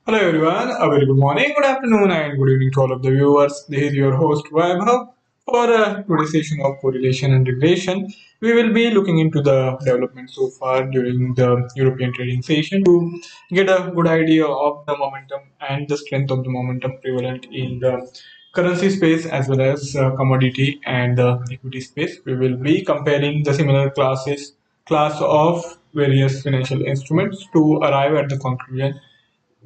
Hello everyone, a very good morning, good afternoon and good evening to all of the viewers. This is your host Vaibhav. For today's session of correlation and regression, we will be looking into the development so far during the European trading session to get a good idea of the momentum and the strength of the momentum prevalent in the currency space as well as commodity and the equity space. We will be comparing the similar class of various financial instruments to arrive at the conclusion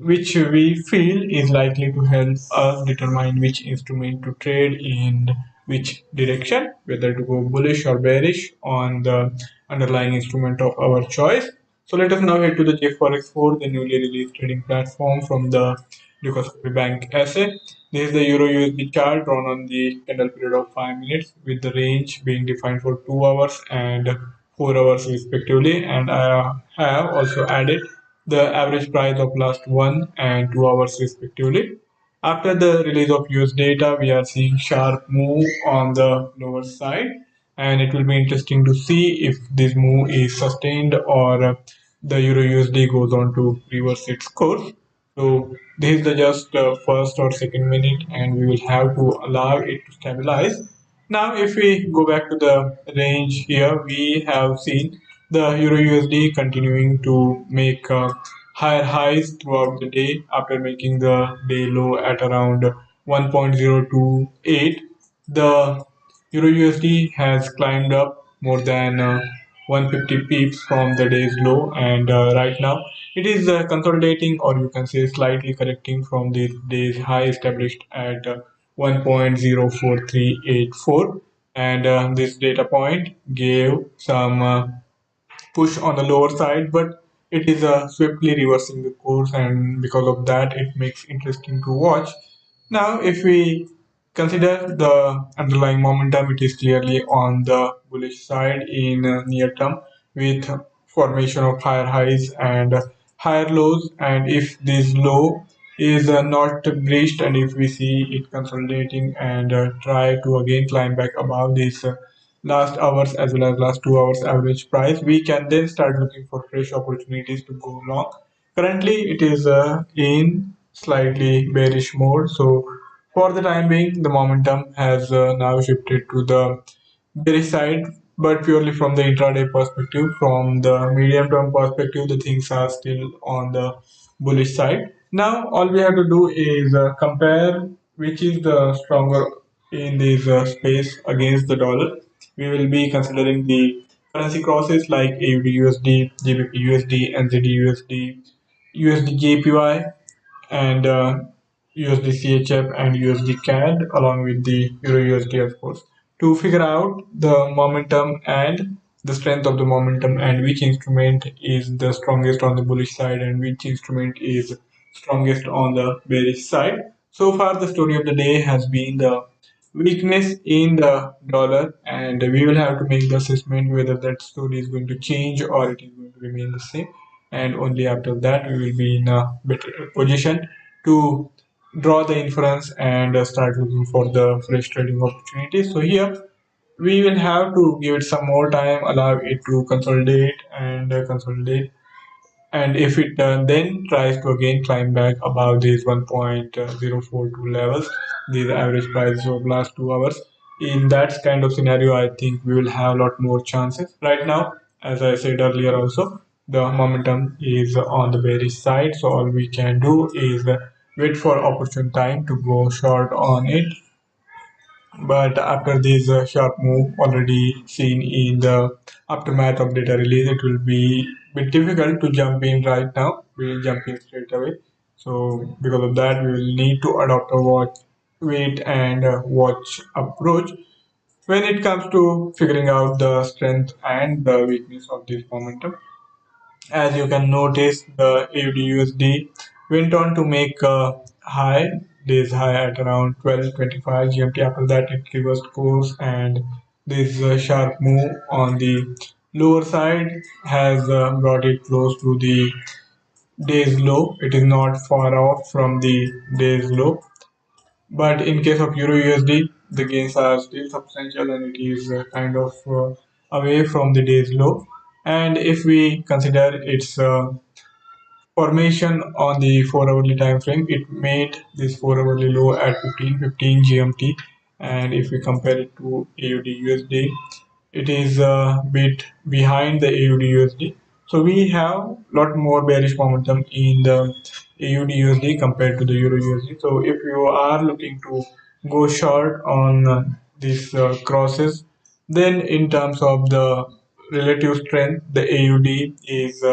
which we feel is likely to help us determine which instrument to trade in which direction, whether to go bullish or bearish on the underlying instrument of our choice. So let us now head to the JForex 4, the newly released trading platform from the Dukascopy Bank SA. This is the Euro USD chart drawn on the candle period of 5 minutes with the range being defined for 2 hours and 4 hours respectively, and I have also added the average price of last 1 and 2 hours respectively. After the release of US data, we are seeing sharp move on the lower side, and it will be interesting to see if this move is sustained or the Euro USD goes on to reverse its course. So this is the just first or second minute, and we will have to allow it to stabilize. Now, if we go back to the range here, we have seen the Euro USD continuing to make higher highs throughout the day after making the day low at around 1.028. The Euro USD has climbed up more than 150 pips from the day's low, and right now it is consolidating, or you can say slightly correcting from the day's high established at 1.04384, and this data point gave some push on the lower side, but it is swiftly reversing the course, and because of that it makes interesting to watch. Now if we consider the underlying momentum, it is clearly on the bullish side in near term, with formation of higher highs and higher lows, and if this low is not breached, and if we see it consolidating and try to again climb back above this last hours as well as last 2 hours average price, we can then start looking for fresh opportunities to go long. Currently it is in slightly bearish mode, so for the time being the momentum has now shifted to the bearish side, but purely from the intraday perspective. From the medium term perspective, the things are still on the bullish side. Now all we have to do is compare which is the stronger in this space against the dollar. We will be considering the currency crosses like AUD USD, GBP USD, NZD USD, USD JPY, and USD CHF and USD CAD, along with the Euro USD, of course, to figure out the momentum and the strength of the momentum, and which instrument is the strongest on the bullish side and which instrument is strongest on the bearish side. So far, the story of the day has been the weakness in the dollar, and we will have to make the assessment whether that story is going to change or it is going to remain the same, and only after that we will be in a better position to draw the inference and start looking for the fresh trading opportunities. So here we will have to give it some more time, allow it to consolidate and consolidate, and if it then tries to again climb back above these 1.042 levels, these average prices of last 2 hours, in that kind of scenario I think we will have a lot more chances. Right now, as I said earlier also, the momentum is on the bearish side, so all we can do is wait for opportune time to go short on it. But after this sharp move already seen in the aftermath of data release, it will be a bit difficult to jump in right now. We will jump in straight away. So because of that, we will need to adopt a watch, wait and watch approach when it comes to figuring out the strength and the weakness of this momentum. As you can notice, the AUD/USD went on to make a high, this high at around 12:25 GMT. After that, it reversed course, and this sharp move on the lower side has brought it close to the day's low. It is not far off from the day's low, but in case of Euro USD, the gains are still substantial, and it is kind of away from the day's low. And if we consider its formation on the 4 hourly time frame. It made this 4 hourly low at 15:15 GMT, and if we compare it to AUD USD, it is a bit behind the AUD USD. So we have lot more bearish momentum in the AUD USD compared to the Euro USD. So if you are looking to go short on these crosses, then in terms of the relative strength, the AUD is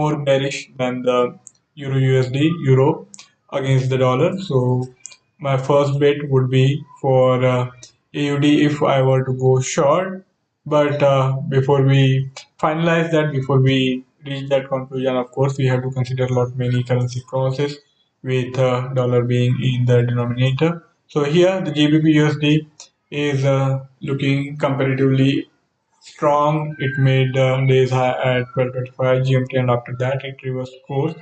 more bearish than the Euro USD Euro against the dollar. So my first bet would be for AUD if I were to go short. But before we finalize that, before we reach that conclusion, of course, we have to consider a lot many currency crosses with dollar being in the denominator. So here the GBP USD is looking comparatively strong. It made days high at 12:25 GMT, and after that it reversed course.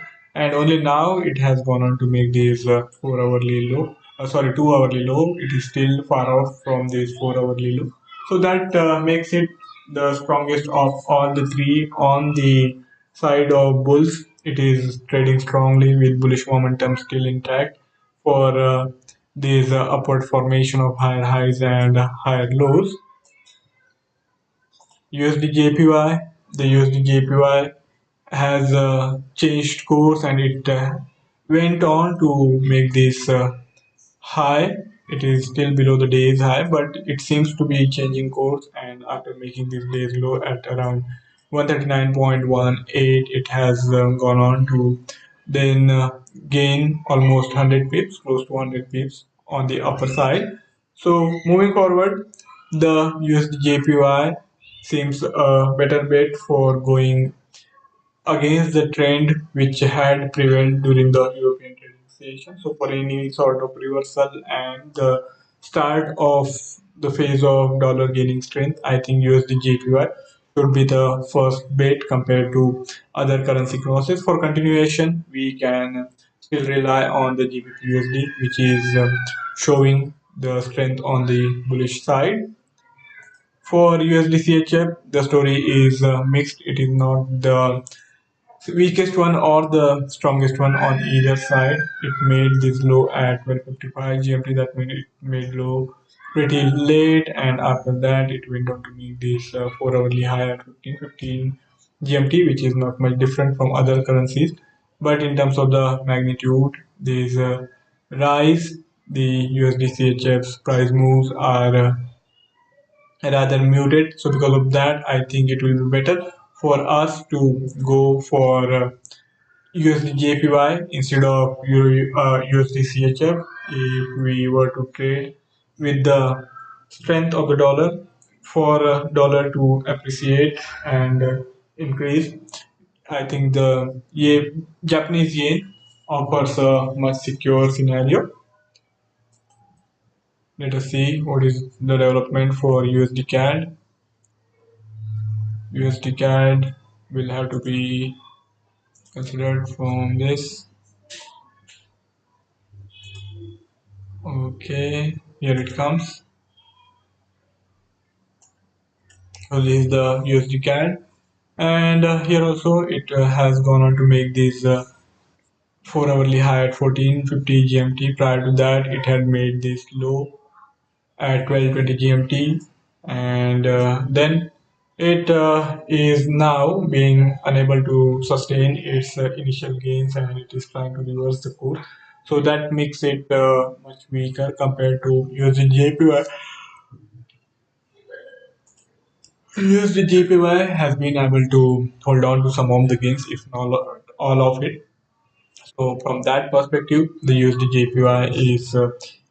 And only now it has gone on to make this 4 hourly low. Sorry, 2 hourly low. It is still far off from this 4 hourly low. So that makes it the strongest of all the three on the side of bulls. It is trading strongly with bullish momentum still intact for this upward formation of higher highs and higher lows. USD the USD has changed course, and it went on to make this high. It is still below the day's high, but it seems to be changing course. And after making this day's low at around 139.18, it has gone on to then gain almost 100 pips, close to 100 pips on the upper side. So moving forward, the USD seems a better bet for going against the trend which had prevailed during the European trading session. So for any sort of reversal and the start of the phase of dollar gaining strength, I think USD should be the first bet compared to other currency crosses. For continuation, we can still rely on the GBP USD, which is showing the strength on the bullish side. For USD the story is mixed. It is not the weakest one or the strongest one on either side. It made this low at 12:55 GMT. That means it made low pretty late, and after that it went on to meet this 4 hourly high at 15:15 GMT, which is not much different from other currencies. But in terms of the magnitude, this rise, the USD price moves are rather muted. So because of that, I think it will be better for us to go for USD instead of USD if we were to trade with the strength of the dollar. For dollar to appreciate and increase, I think the Japanese yen offers a much secure scenario. Let us see what is the development for USD CAD. USD CAD will have to be considered from this. Okay, here it comes. So this is the USD CAD, and here also it has gone on to make this 4 hourly high at 14:50 GMT. Prior to that, it had made this low at 12:20 GMT, and then it is now being unable to sustain its initial gains, and it is trying to reverse the course. So that makes it much weaker compared to USD USD has been able to hold on to some of the gains, if not all of it. So from that perspective, the USD is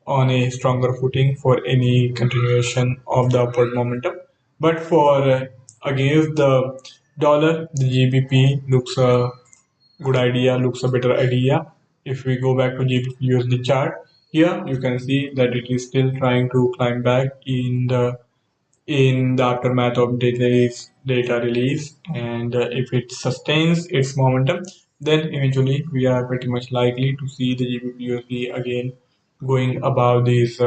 on a stronger footing for any continuation of the upward momentum. But for against the dollar, the GBP looks a good idea, looks a better idea. If we go back to GBP USD chart, here you can see that it is still trying to climb back in the aftermath of data release, and if it sustains its momentum, then eventually we are pretty much likely to see the GBP again going above this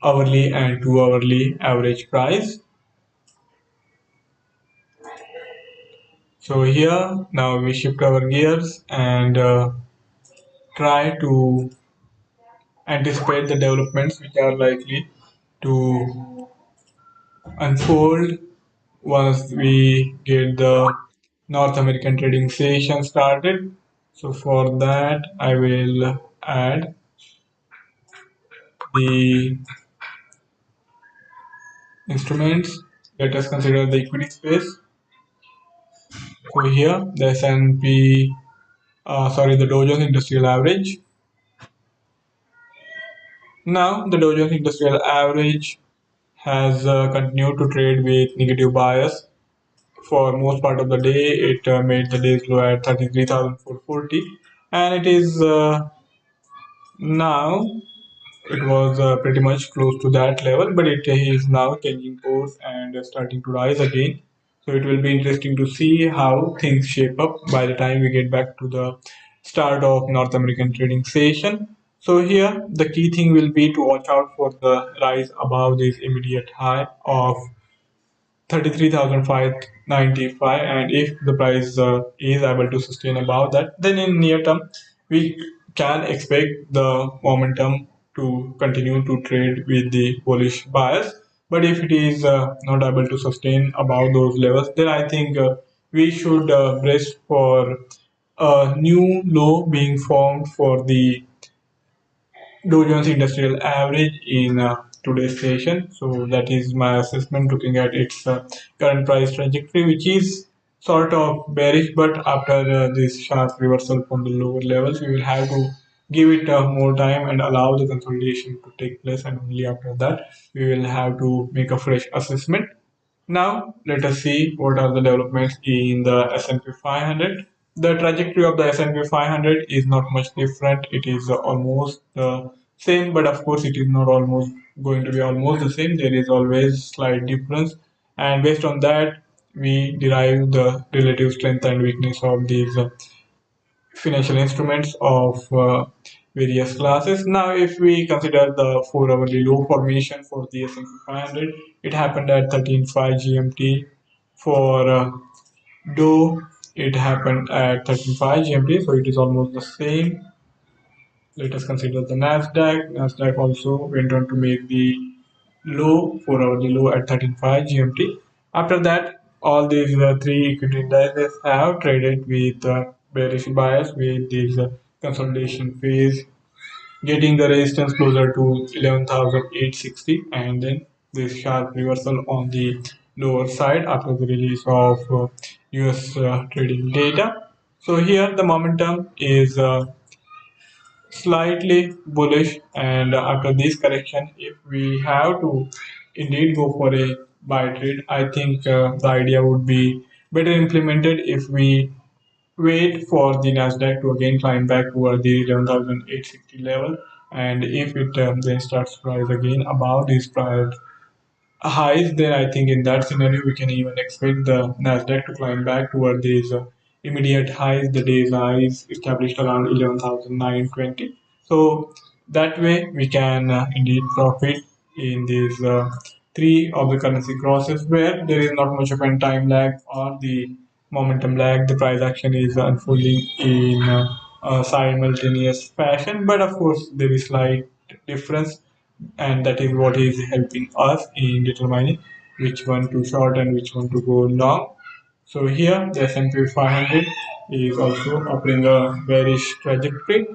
hourly and 2 hourly average price. So here now we shift our gears and try to anticipate the developments which are likely to unfold once we get the North American trading session started. So for that, I will add the instruments. Let us consider the equity space. So here, the S&P, the Dow Jones Industrial Average. Now, the Dow Jones Industrial Average has continued to trade with negative bias for most part of the day. It made the day's low at 33,440, and it is now it was pretty much close to that level, but it is now changing course and starting to rise again. So it will be interesting to see how things shape up by the time we get back to the start of North American trading session. So here the key thing will be to watch out for the rise above this immediate high of 33,595, and if the price is able to sustain above that, then in near term we can expect the momentum to continue to trade with the bullish bias. But if it is not able to sustain above those levels, then I think we should brace for a new low being formed for the Dow Jones Industrial Average in today's session. So that is my assessment looking at its current price trajectory, which is sort of bearish, but after this sharp reversal from the lower levels, we will have to give it more time and allow the consolidation to take place, and only after that we will have to make a fresh assessment. Now, let us see what are the developments in the S&P 500. The trajectory of the S&P 500 is not much different. It is almost the same, but of course, it is not almost going to be almost the same. There is always slight difference, and based on that, we derive the relative strength and weakness of these financial instruments of various classes. Now, if we consider the 4 hourly low formation for the S&P 500, it happened at 13.5 GMT. For Dow, it happened at 13.5 GMT, so it is almost the same. Let us consider the Nasdaq. Nasdaq also went on to make the low, 4 hourly low at 13.5 GMT. After that, all these three equity indices have traded with bearish bias with this consolidation phase, getting the resistance closer to 11,860, and then this sharp reversal on the lower side after the release of US trading data. So here the momentum is slightly bullish, and after this correction, if we have to indeed go for a buy trade, I think the idea would be better implemented if we wait for the Nasdaq to again climb back toward the 11,860 level, and if it then starts to rise again above these prior highs, then I think in that scenario we can even expect the Nasdaq to climb back toward these immediate highs, the day's highs established around 11,920. So that way we can indeed profit in these three of the currency crosses where there is not much of a time lag or the momentum lag. The price action is unfolding in a simultaneous fashion, but of course there is slight difference, and that is what is helping us in determining which one to short and which one to go long. So here the S&P 500 is also offering a bearish trajectory.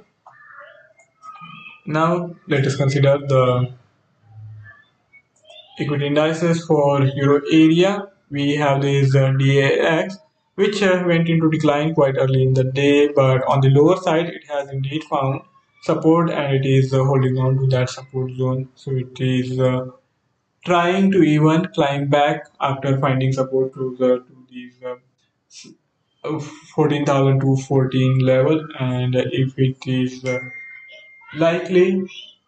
Now let us consider the equity indices for euro area. We have this DAX, which went into decline quite early in the day, but on the lower side it has indeed found support, and it is holding on to that support zone. So it is trying to even climb back after finding support closer to these 14,000 to 14 level, and if it is likely,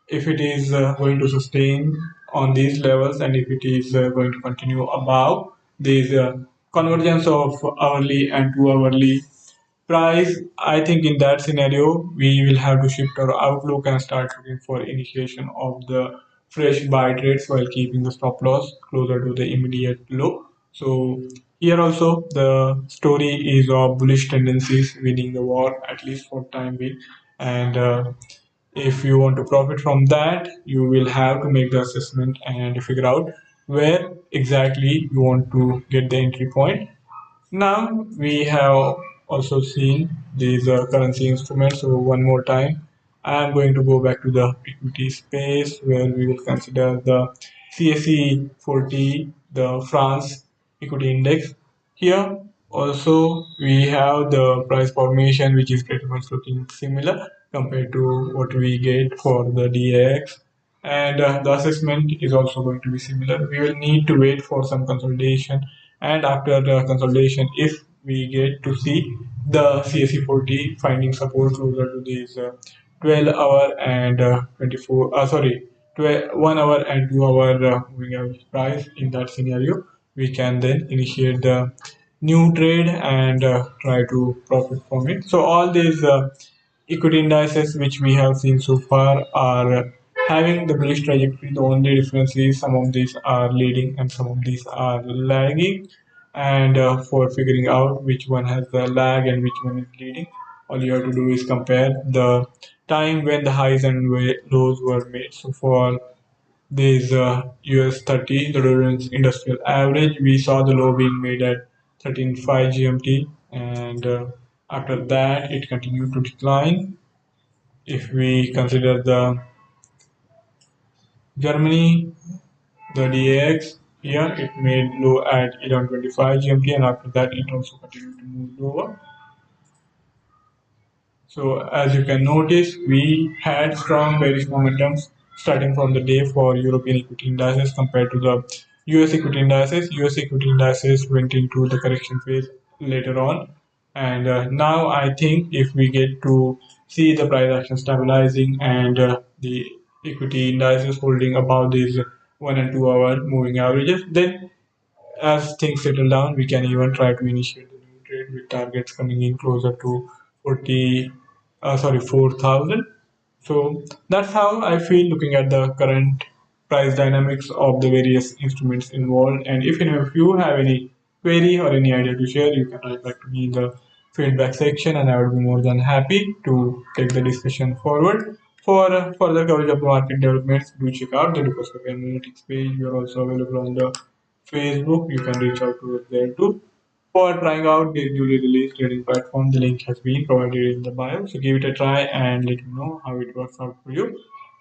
if it is going to sustain on these levels, and if it is going to continue above these convergence of hourly and 2 hourly price, I think in that scenario we will have to shift our outlook and start looking for initiation of the fresh buy trades while keeping the stop loss closer to the immediate low. So Here also the story is of bullish tendencies winning the war, at least for time being. And if you want to profit from that, you will have to make the assessment and figure out where exactly you want to get the entry point. Now we have also seen these currency instruments. So one more time, I am going to go back to the equity space where we will consider the CAC 40, the France equity index. Here also we have the price formation, which is pretty much looking similar compared to what we get for the DAX, and the assessment is also going to be similar. We will need to wait for some consolidation, and after the consolidation, if we get to see the CAC 40 finding support closer to these 12 hour and 24 sorry 12, 1 hour and 2 hour moving average price, in that scenario we can then initiate the new trade and try to profit from it. So all these equity indices which we have seen so far are having the bullish trajectory. The only difference is some of these are leading and some of these are lagging. And for figuring out which one has the lag and which one is leading, all you have to do is compare the time when the highs and lows were made. So for this US 30, the Dow Jones Industrial Average, we saw the low being made at 13.5 GMT, and after that it continued to decline. If we consider the Germany, the DAX, here it made low at 11.25 GMT, and after that it also continued to move lower. So as you can notice, we had strong bearish momentums starting from the day for European equity indices compared to the US equity indices. US equity indices went into the correction phase later on. And now I think if we get to see the price action stabilizing and the equity indices holding above these 1 and 2 hour moving averages, then as things settle down, we can even try to initiate the new trade with targets coming in closer to 4,000. So that's how I feel looking at the current price dynamics of the various instruments involved. And if you have any query or any idea to share, you can write back to me in the feedback section, and I would be more than happy to take the discussion forward. For further coverage of the market developments, do check out the Dukascopy Analytics page. We are also available on the Facebook. You can reach out to us there too. For trying out the newly released trading platform, the link has been provided in the bio. So give it a try and let me know how it works out for you.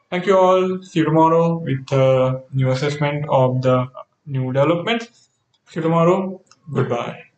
Thank you all. See you tomorrow with a new assessment of the new developments. See you tomorrow. Goodbye.